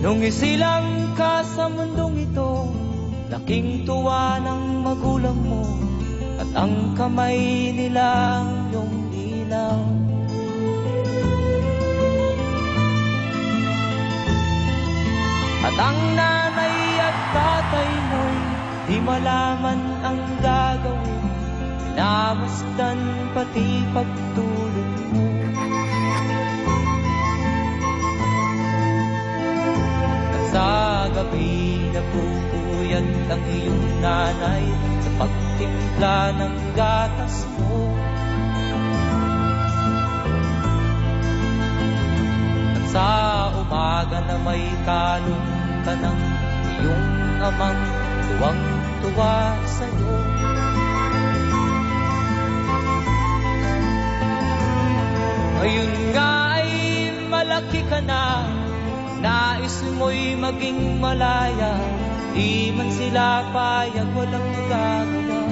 Nung isilang ka sa mundong ito, laking tuwa ng magulang mo, at ang kamay nila yung ilaw. At ang nanay at tatay mo'y di malaman ang gagawin, pinamasdan pati pagtulog mo. At sa gabi napupuyat ang iyong nanay sa pagtimpla ng gatas mo. At sa umaga na may kalong ka ng iyong amang tuwang-tuwa sa'yo. Ngayon nga ay malaki ka na, nais mo'y maging malaya, di man sila payag, walang magagawa.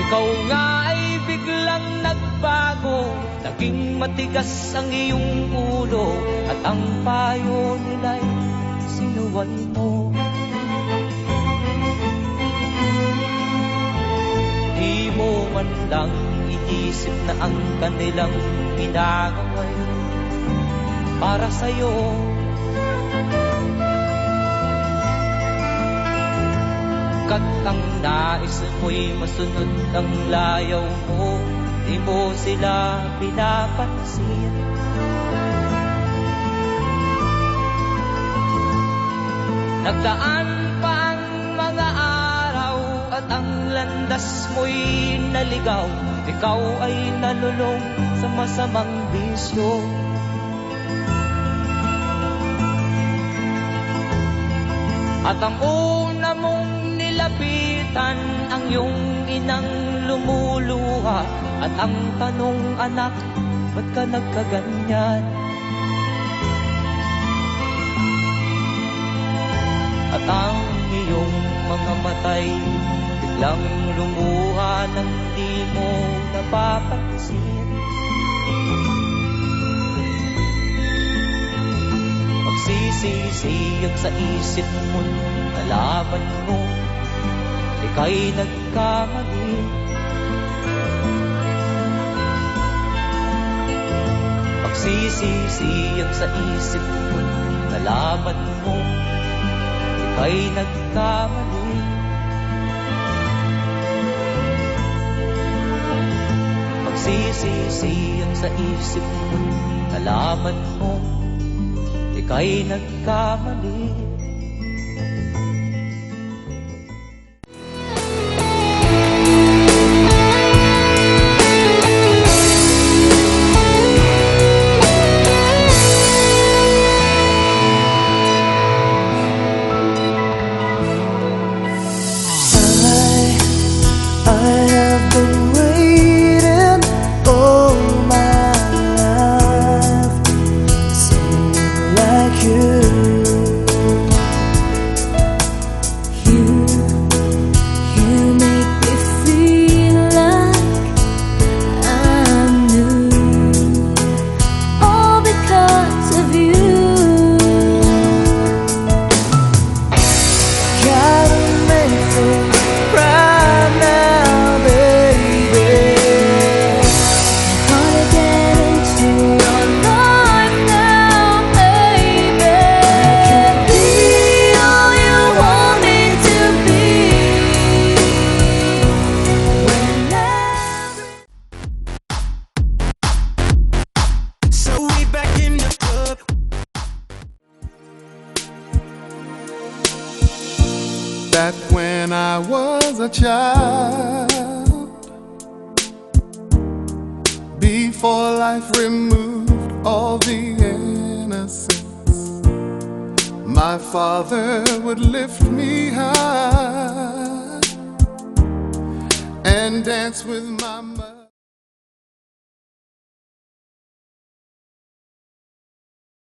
Ikaw nga ay biglang nagbago, naging matigas ang iyong ulo, at ang payo nila'y sinuway mo. Di mo man lang iisip na ang kanilang ginagawa'y para sa'yo. Kat ang nais mo'y masunod ang layaw mo, di mo sila pinapansin. Nagdaan pa ang mga araw at ang landas mo'y naligaw, ikaw ay nalulong sa masamang bisyo. At ang una mong nilapitan ang iyong inang lumuluha, at ang tanong, anak, ba't ka nagkaganyan? At ang iyong mga matay biglang lumuha nang di mo napapansin. Magsisisiyag sa isip mo, nalaman mo ika'y nagkamali. Magsisisiyag sa isip mo, nalaman mo ika'y nagkamali. Magsisisiyag sa isip mo, nalaman mo ika'y nagkamali. I have been waiting all my life for someone like you. You make me feel like I'm new, all because of you. Gotta make things right now, baby. Gotta get into your life now, baby. I can be all you want me to be. So we back in the club. Back when I was a child, before life removed all the innocence, my father would lift me high and dance with my mother.